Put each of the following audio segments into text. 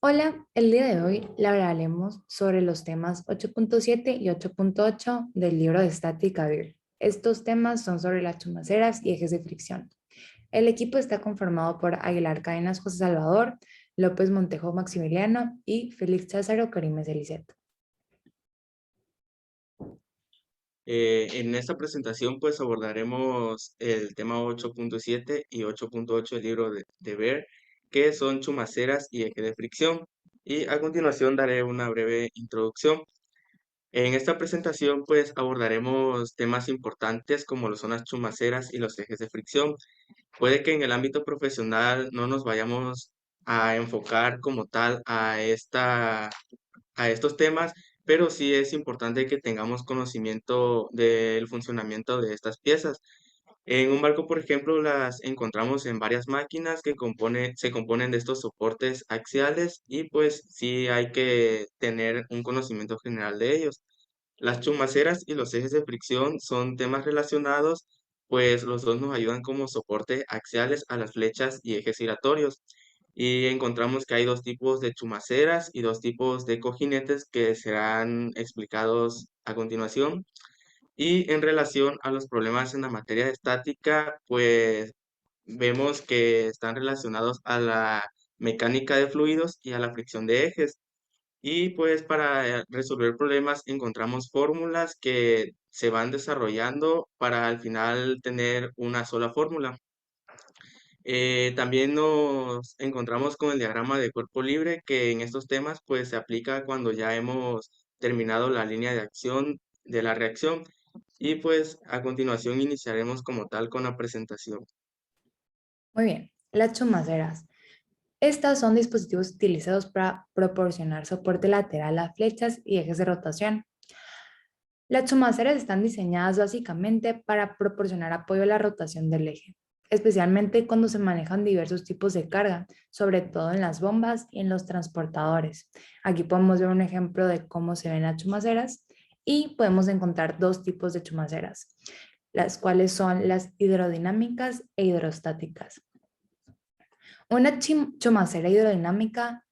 Hola, el día de hoy le hablaremos sobre los temas 8.7 y 8.8 del libro de estática Beer. Estos temas son sobre las chumaceras y ejes de fricción. El equipo está conformado por Aguilar Cadenas José Salvador, López Montejo Maximiliano y Félix Cázaro Carimes Eliseth. En esta presentación pues abordaremos el tema 8.7 y 8.8 del libro de Ver, que son chumaceras y eje de fricción. Y a continuación daré una breve introducción. En esta presentación pues abordaremos temas importantes como lo son las chumaceras y los ejes de fricción. Puede que en el ámbito profesional no nos vayamos a enfocar como tal a estos temas, pero sí es importante que tengamos conocimiento del funcionamiento de estas piezas. En un barco, por ejemplo, las encontramos en varias máquinas que se componen de estos soportes axiales y pues sí hay que tener un conocimiento general de ellos. Las chumaceras y los ejes de fricción son temas relacionados, pues los dos nos ayudan como soporte axiales a las flechas y ejes giratorios. Y encontramos que hay dos tipos de chumaceras y dos tipos de cojinetes que serán explicados a continuación. Y en relación a los problemas en la materia de estática, pues vemos que están relacionados a la mecánica de fluidos y a la fricción de ejes. Y pues para resolver problemas encontramos fórmulas que se van desarrollando para al final tener una sola fórmula. También nos encontramos con el diagrama de cuerpo libre, que en estos temas pues se aplica cuando ya hemos terminado la línea de acción de la reacción. Y pues a continuación iniciaremos como tal con la presentación. Muy bien, las chumaceras. Estas son dispositivos utilizados para proporcionar soporte lateral a flechas y ejes de rotación. Las chumaceras están diseñadas básicamente para proporcionar apoyo a la rotación del eje, especialmente cuando se manejan diversos tipos de carga, sobre todo en las bombas y en los transportadores. Aquí podemos ver un ejemplo de cómo se ven las chumaceras y podemos encontrar dos tipos de chumaceras, las cuales son las hidrodinámicas e hidrostáticas. Una chumacera hidrodinámica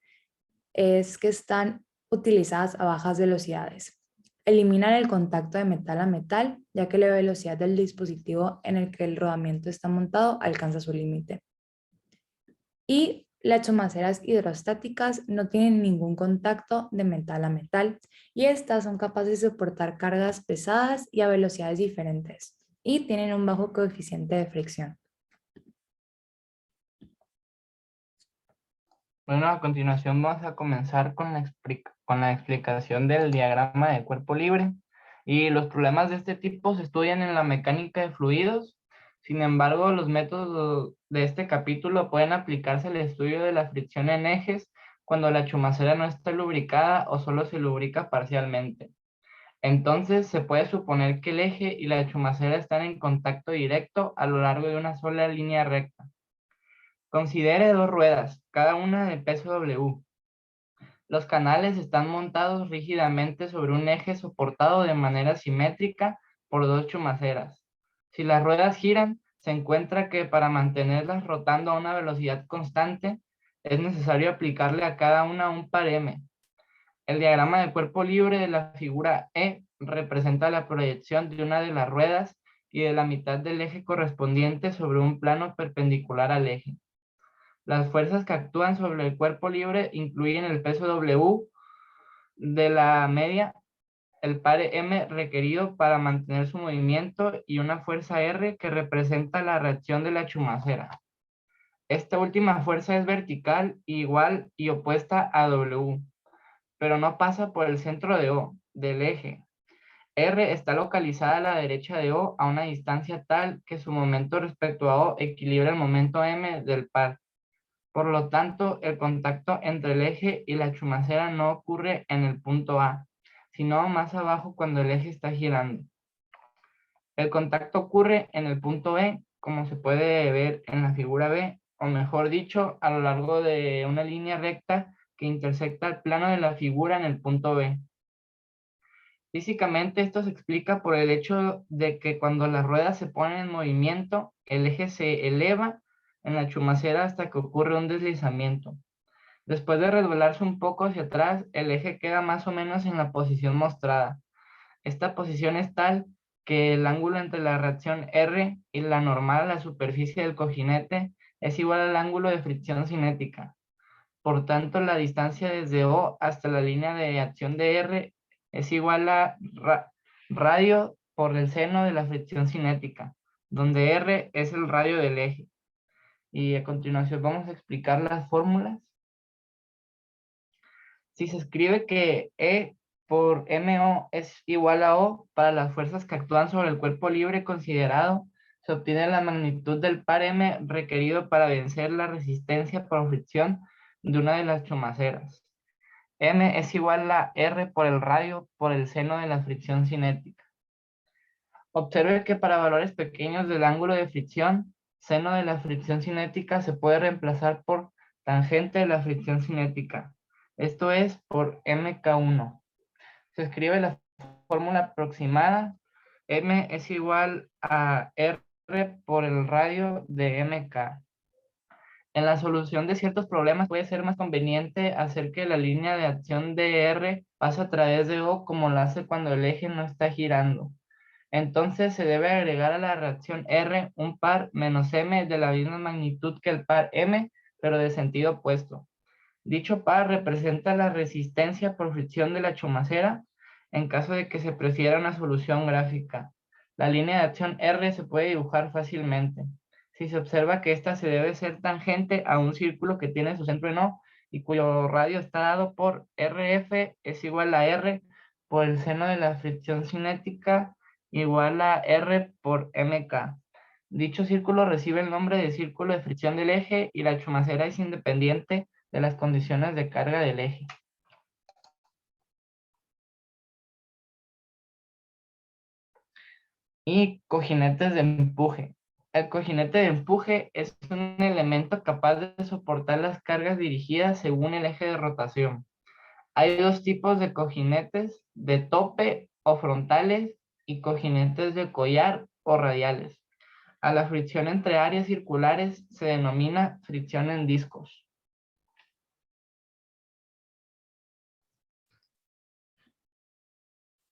es que están utilizadas a bajas velocidades. Eliminan el contacto de metal a metal, ya que la velocidad del dispositivo en el que el rodamiento está montado alcanza su límite. Y las chumaceras hidrostáticas no tienen ningún contacto de metal a metal y estas son capaces de soportar cargas pesadas y a velocidades diferentes y tienen un bajo coeficiente de fricción. Bueno, a continuación vamos a comenzar con con la explicación del diagrama de cuerpo libre. Y los problemas de este tipo se estudian en la mecánica de fluidos. Sin embargo, los métodos de este capítulo pueden aplicarse al estudio de la fricción en ejes cuando la chumacera no está lubricada o solo se lubrica parcialmente. Entonces, se puede suponer que el eje y la chumacera están en contacto directo a lo largo de una sola línea recta. Considere dos ruedas, cada una de peso W. Los canales están montados rígidamente sobre un eje soportado de manera simétrica por dos chumaceras. Si las ruedas giran, se encuentra que para mantenerlas rotando a una velocidad constante, es necesario aplicarle a cada una un par M. El diagrama de cuerpo libre de la figura E representa la proyección de una de las ruedas y de la mitad del eje correspondiente sobre un plano perpendicular al eje. Las fuerzas que actúan sobre el cuerpo libre incluyen el peso W de la media, el par M requerido para mantener su movimiento y una fuerza R que representa la reacción de la chumacera. Esta última fuerza es vertical, igual y opuesta a W, pero no pasa por el centro de O, del eje. R está localizada a la derecha de O a una distancia tal que su momento respecto a O equilibra el momento M del par. Por lo tanto, el contacto entre el eje y la chumacera no ocurre en el punto A, sino más abajo cuando el eje está girando. El contacto ocurre en el punto B, como se puede ver en la figura B, o mejor dicho, a lo largo de una línea recta que intersecta el plano de la figura en el punto B. Físicamente esto se explica por el hecho de que cuando las ruedas se ponen en movimiento, el eje se eleva en la chumacera hasta que ocurre un deslizamiento. Después de resbalarse un poco hacia atrás, el eje queda más o menos en la posición mostrada. Esta posición es tal que el ángulo entre la reacción R y la normal a la superficie del cojinete es igual al ángulo de fricción cinética. Por tanto, la distancia desde O hasta la línea de acción de R es igual a radio por el seno de la fricción cinética, donde R es el radio del eje. Y a continuación vamos a explicar las fórmulas. Si se escribe que E por MO es igual a O para las fuerzas que actúan sobre el cuerpo libre considerado, se obtiene la magnitud del par M requerido para vencer la resistencia por fricción de una de las chumaceras. M es igual a R por el radio por el seno de la fricción cinética. Observe que para valores pequeños del ángulo de fricción, seno de la fricción cinética se puede reemplazar por tangente de la fricción cinética. Esto es por MK1. Se escribe la fórmula aproximada. M es igual a R por el radio de MK. En la solución de ciertos problemas puede ser más conveniente hacer que la línea de acción de R pase a través de O como lo hace cuando el eje no está girando. Entonces se debe agregar a la reacción R un par menos M de la misma magnitud que el par M, pero de sentido opuesto. Dicho par representa la resistencia por fricción de la chumacera en caso de que se prefiera una solución gráfica. La línea de acción R se puede dibujar fácilmente. Si se observa que ésta se debe ser tangente a un círculo que tiene su centro en O y cuyo radio está dado por RF es igual a R por el seno de la fricción cinética igual a R por MK. Dicho círculo recibe el nombre de círculo de fricción del eje y la chumacera es independiente de las condiciones de carga del eje. Y cojinetes de empuje. El cojinete de empuje es un elemento capaz de soportar las cargas dirigidas según el eje de rotación. Hay dos tipos de cojinetes, de tope o frontales y cojinetes de collar o radiales. A la fricción entre áreas circulares se denomina fricción en discos.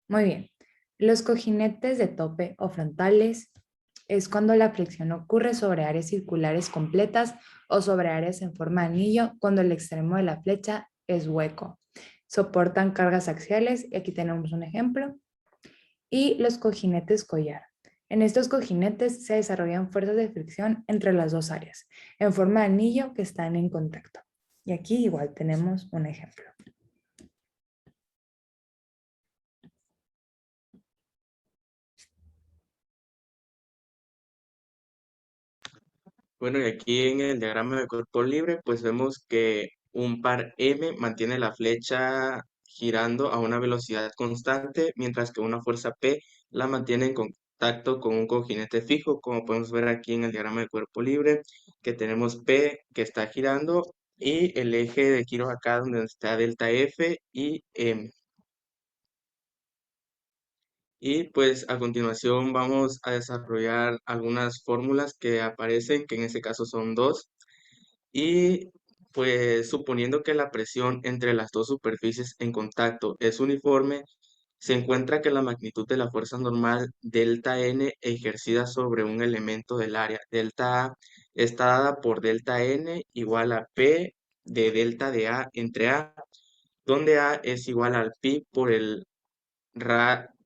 Muy bien. Los cojinetes de tope o frontales es cuando la fricción ocurre sobre áreas circulares completas o sobre áreas en forma de anillo cuando el extremo de la flecha es hueco. Soportan cargas axiales y aquí tenemos un ejemplo. Y los cojinetes collar. En estos cojinetes se desarrollan fuerzas de fricción entre las dos áreas en forma de anillo que están en contacto. Y aquí igual tenemos un ejemplo. Bueno, y aquí en el diagrama de cuerpo libre, pues vemos que un par M mantiene la flecha girando a una velocidad constante, mientras que una fuerza P la mantiene en contacto con un cojinete fijo, como podemos ver aquí en el diagrama de cuerpo libre, que tenemos P que está girando y el eje de giro acá donde está delta F y M. Y pues a continuación vamos a desarrollar algunas fórmulas que aparecen, que en este caso son dos. Y pues suponiendo que la presión entre las dos superficies en contacto es uniforme, se encuentra que la magnitud de la fuerza normal delta N ejercida sobre un elemento del área delta A está dada por delta N igual a P de delta de A entre A, donde A es igual al pi por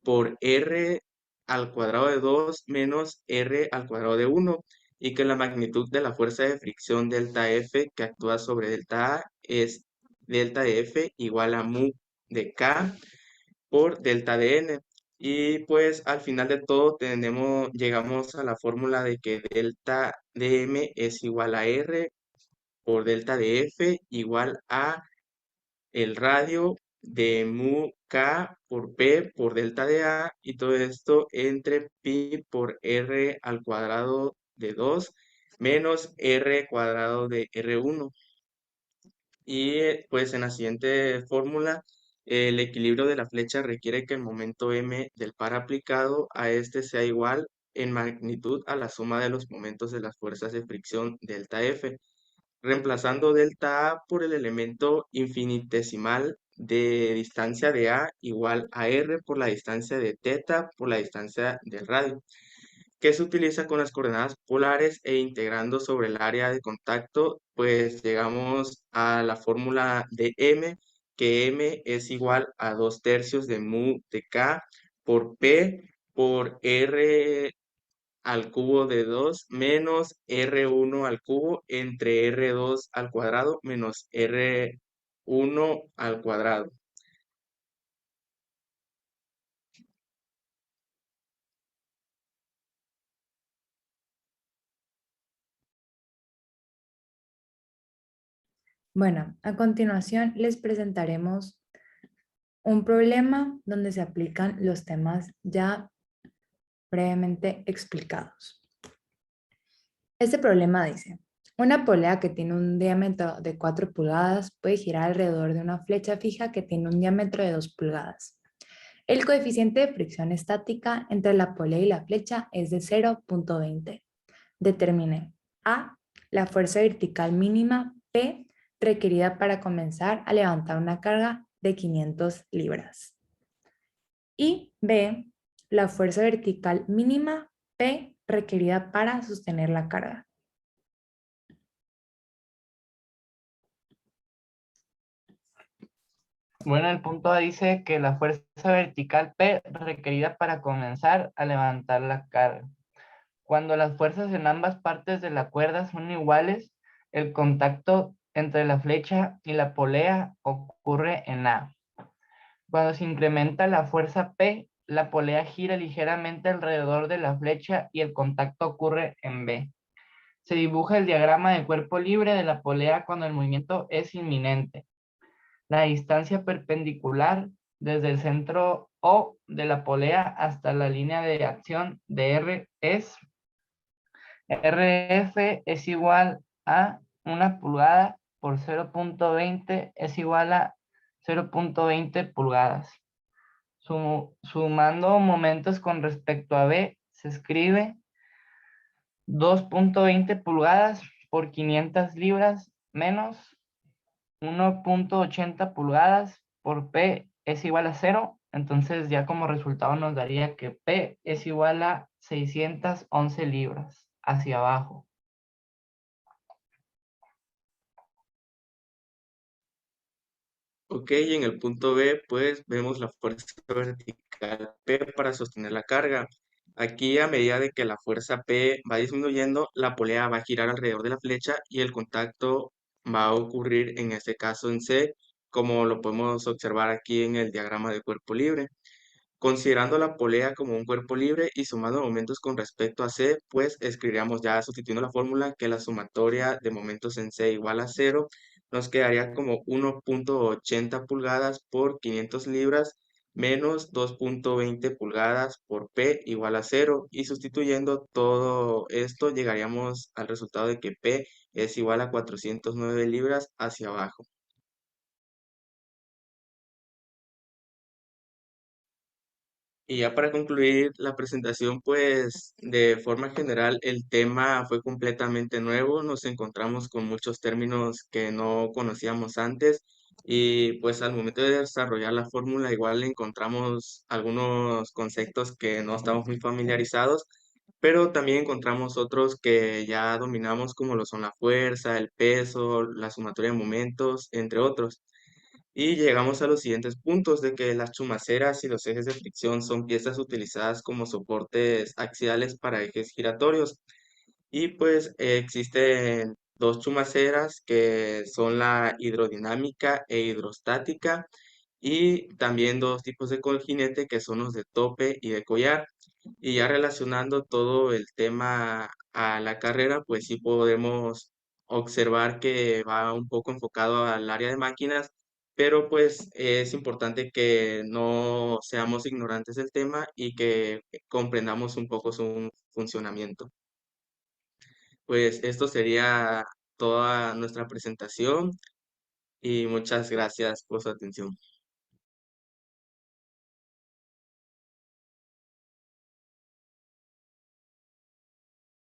por R al cuadrado de 2 menos R al cuadrado de 1 y que la magnitud de la fuerza de fricción delta F que actúa sobre delta A es delta de F igual a mu de K por delta de N. Y pues al final de todo llegamos a la fórmula de que delta de M es igual a R por delta de F igual a el radio de mu k por p por delta de a y todo esto entre pi por r al cuadrado de 2 menos r cuadrado de r1. Y pues en la siguiente fórmula, el equilibrio de la flecha requiere que el momento m del par aplicado a este sea igual en magnitud a la suma de los momentos de las fuerzas de fricción delta F. reemplazando delta A por el elemento infinitesimal de distancia de A igual a R por la distancia de teta por la distancia del radio, que se utiliza con las coordenadas polares e integrando sobre el área de contacto, pues llegamos a la fórmula de M, que M es igual a 2/3 de mu de K por P por R al cubo de 2 menos R1 al cubo entre R2 al cuadrado menos R1 al cuadrado. Bueno, a continuación les presentaremos un problema donde se aplican los temas ya previamente explicados. Este problema dice, una polea que tiene un diámetro de 4 pulgadas puede girar alrededor de una flecha fija que tiene un diámetro de 2 pulgadas. El coeficiente de fricción estática entre la polea y la flecha es de 0,20. Determine A, la fuerza vertical mínima P requerida para comenzar a levantar una carga de 500 libras. Y B, la fuerza vertical mínima P requerida para sostener la carga. Bueno, el punto A dice que la fuerza vertical P requerida para comenzar a levantar la carga. Cuando las fuerzas en ambas partes de la cuerda son iguales, el contacto entre la flecha y la polea ocurre en A. Cuando se incrementa la fuerza P, la polea gira ligeramente alrededor de la flecha y el contacto ocurre en B. Se dibuja el diagrama de cuerpo libre de la polea cuando el movimiento es inminente. La distancia perpendicular desde el centro O de la polea hasta la línea de acción de R es RF es igual a 1 pulgada por 0,20 es igual a 0,20 pulgadas. Sumando momentos con respecto a B, se escribe 2,20 pulgadas por 500 libras menos 1,80 pulgadas por P es igual a 0. Entonces ya como resultado nos daría que P es igual a 611 libras hacia abajo. Ok, y en el punto B, pues vemos la fuerza vertical P para sostener la carga. Aquí, a medida de que la fuerza P va disminuyendo, la polea va a girar alrededor de la flecha y el contacto va a ocurrir en este caso en C, como lo podemos observar aquí en el diagrama de cuerpo libre. Considerando la polea como un cuerpo libre y sumando momentos con respecto a C, pues escribiríamos ya sustituyendo la fórmula que la sumatoria de momentos en C igual a 0, nos quedaría como 1,80 pulgadas por 500 libras menos 2,20 pulgadas por P igual a 0, y sustituyendo todo esto llegaríamos al resultado de que P es igual a 409 libras hacia abajo. Y ya para concluir la presentación, pues de forma general el tema fue completamente nuevo, nos encontramos con muchos términos que no conocíamos antes y pues al momento de desarrollar la fórmula igual encontramos algunos conceptos que no estamos muy familiarizados, pero también encontramos otros que ya dominamos como lo son la fuerza, el peso, la sumatoria de momentos, entre otros. Y llegamos a los siguientes puntos de que las chumaceras y los ejes de fricción son piezas utilizadas como soportes axiales para ejes giratorios. Y pues existen dos chumaceras que son la hidrodinámica e hidrostática y también dos tipos de coljinete que son los de tope y de collar. Y ya relacionando todo el tema a la carrera, pues sí podemos observar que va un poco enfocado al área de máquinas, pero pues es importante que no seamos ignorantes del tema y que comprendamos un poco su funcionamiento. Pues esto sería toda nuestra presentación y muchas gracias por su atención.